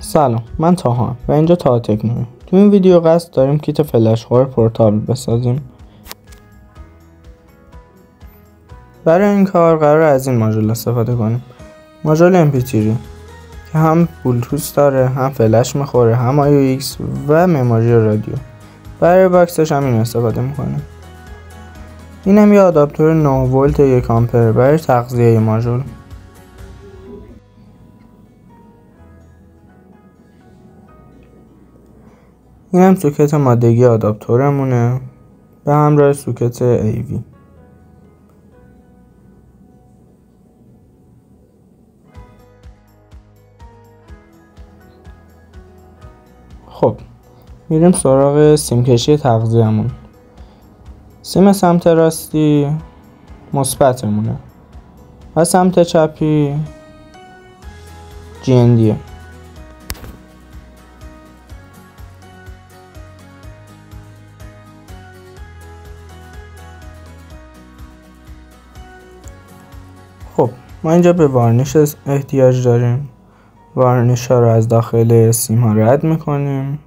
سلام، من تاهام و اینجا تاها تکنوی. تو این ویدیو قصد داریم کیت فلش خور پورتابل بسازیم. برای این کار قرار از این ماژول استفاده کنیم. ماژول MP3 که هم بلوتوث داره، هم فلش میخوره، هم AUX و مموری رادیو. برای باکسش هم این استفاده میکنیم. این هم یه آداپتور 9 ولت 1 آمپر برای تغذیه ماژول. این هم سوکت مادگی آداپتورمونه به همراه سوکت AV. خب میریم سراغ سیم کشی تغذیه‌مون. سیم سمت راستی مثبتمونه و سمت چپی GND. خب ما اینجا به وارنیش احتیاج داریم. وارنیش ها رو از داخل سیم ها رد میکنیم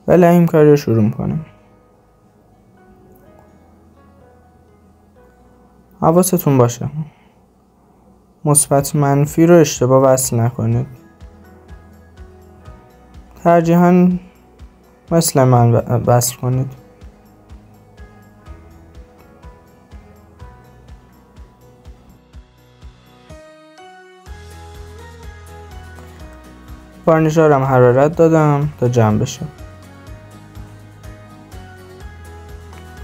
و لحیم کاری رو شروع میکنیم. حواستون باشه مثبت منفی رو اشتباه وصل نکنید. ترجیحاً مثل من وصل کنید. وارنیش ها رو هم حرارت دادم تا جمع بشه.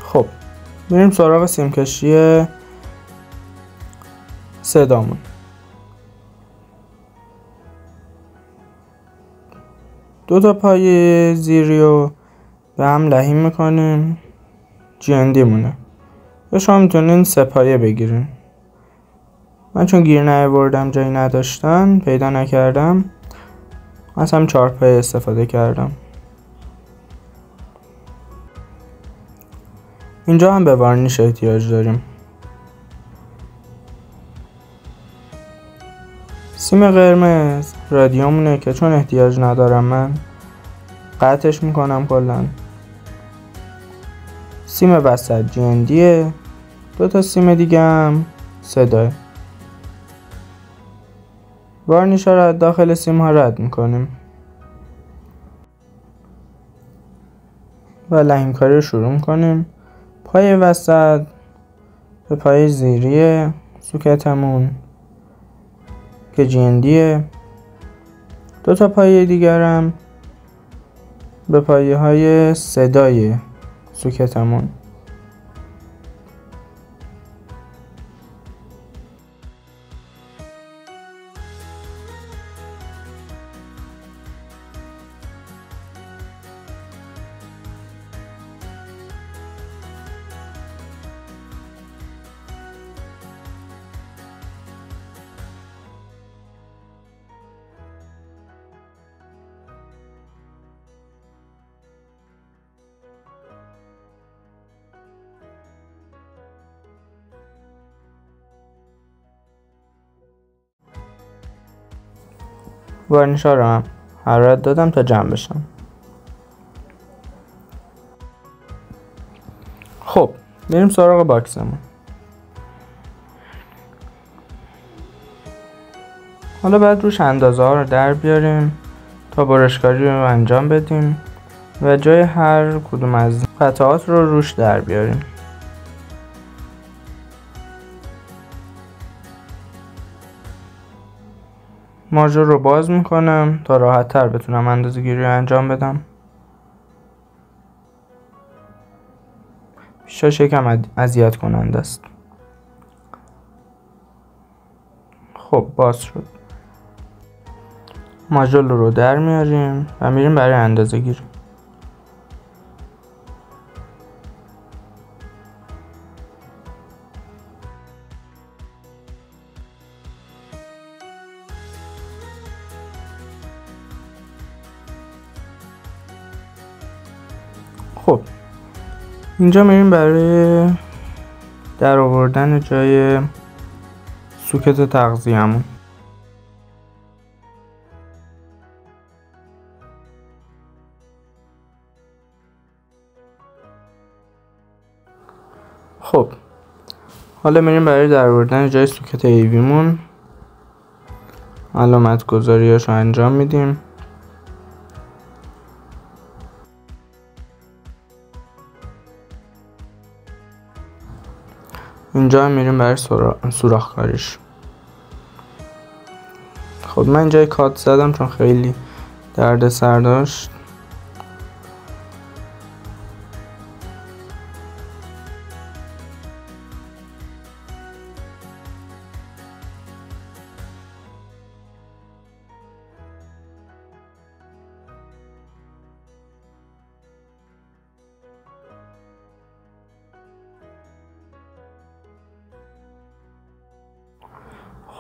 خب میریم سراغ سیم کشی صدامون. دو تا پای زیری رو به هم لحیم میکنیم. GND مونه. یا شما میتونین 3 پایه بگیرین. من چون گیر نیاوردم جایی نداشتن پیدا نکردم از هم 4 پایه استفاده کردم. اینجا هم به وارنیش احتیاج داریم. سیم قرمز رادیومونه که چون احتیاج ندارم من قطعش میکنم کلا. سیم وسط GND، 2 تا سیم دیگه هم صداه. وارنیش ها رو از داخل سیم ها رد میکنیم و لحیم کاری رو شروع میکنیم. پای وسط به پای زیری سوکتمون که GND، 2 تا پایه دیگرم به پایه های صدای سوکتمون. وارنیش ها رو هم حرارت دادم تا جمع بشم. خب بریم سراغ باکسمون. حالا بعد روش اندازه ها رو در بیاریم تا برشکاری رو انجام بدیم و جای هر کدوم از قطعات رو روش در بیاریم. ماژول رو باز میکنم تا راحت تر بتونم اندازه گیری رو انجام بدم. پیشاش یکم اذیت کننده است. خب باز شد. ماژول رو در میاریم و میریم برای اندازه گیری. خب اینجا میریم برای در آوردن جای سوکت تغذیه‌مون. حالا میریم برای درآوردن جای سوکت ایویمون علامت گذاریاشو انجام میدیم. اینجا میریم برای سوراخ کاریش. خب من اینجا کات زدم چون خیلی درد سر داشت.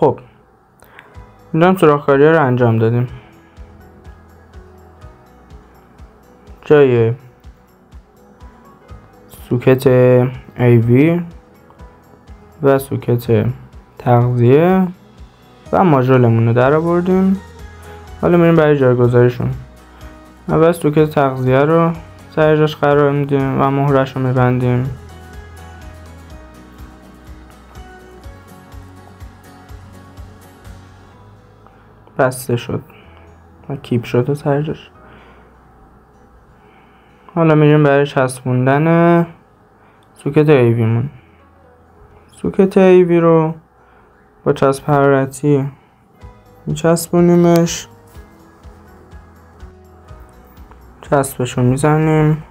خب اینجا هم سوراخ‌کاری ها رو انجام دادیم. جای سوکت AV و سوکت تغذیه و ماژولمون رو در آوردیم. حالا میریم برای جایگذاریشون. اول سوکت تغذیه رو سر جاش قرار میدیم و مهرش رو میبندیم. بسته شد و کیپ شد سر جاش. حالا میریم برای چسبوندن سوکت ایویمون. سوکت ایوی رو با چسب حرارتی میچسبونیمش، چسبشو میزنیم.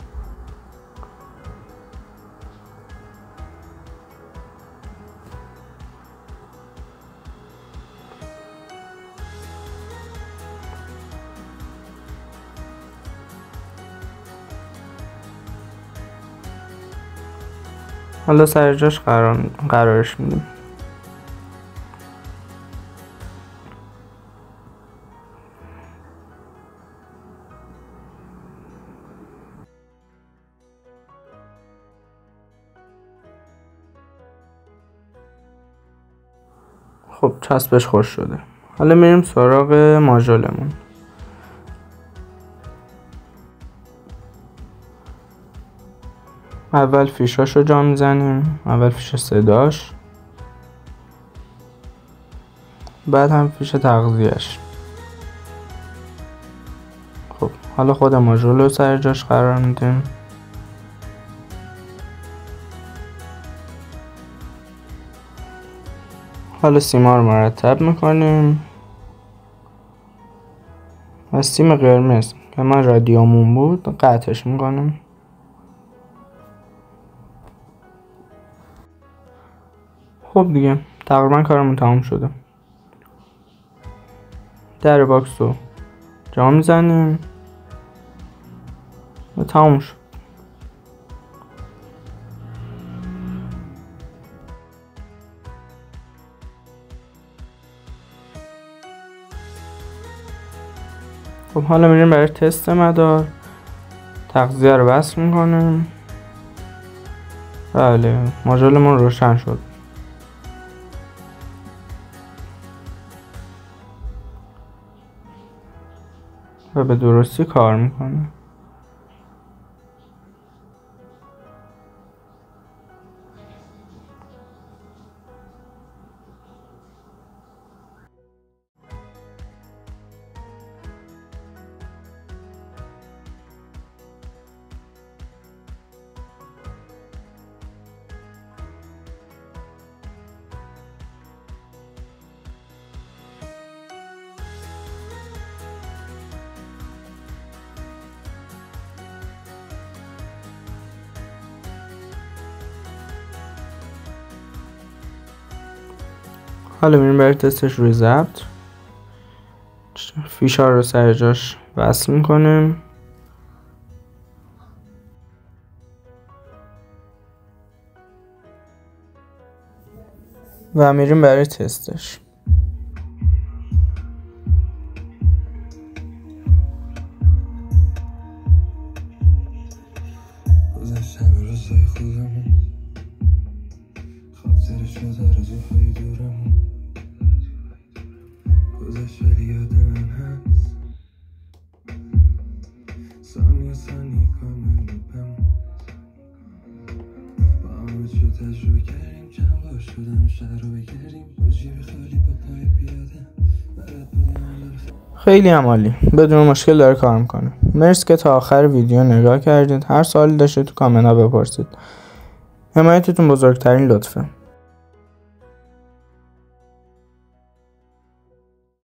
حالا سر جاش قرارش میدیم. خب چسبش خوش شده. حالا میریم سراغ ماژولمون. اول فیشاشو جا میزنیم. اول فیش صداش، بعد هم فیش تغذیهش. خب حالا خود ماژول رو سر جاش قرار میدیم. حالا سیما رو مرتب میکنیم و سیم قرمز که من رادیومون بود قطعش میکنیم. خب دیگه تقریبا کارمون تمام شده. در باکس رو جا میزنیم و تمام شد. خب حالا میریم برای تست مدار. تغذیه رو وصل میکنیم. بله ماژولمون روشن شد و به درستی کار میکنه. حالا میریم برای تستش روی ضبط. فیشار رو سر جاش وصل میکنیم و میریم برای تستش. تجربه کردیم چند بار خیلی عالی، بدون مشکل داره کار میکنه. مرسی که تا آخر ویدیو نگاه کردید. هر سوالی داشتید تو کامنت ها بپرسید. حمایتتون بزرگترین لطفه.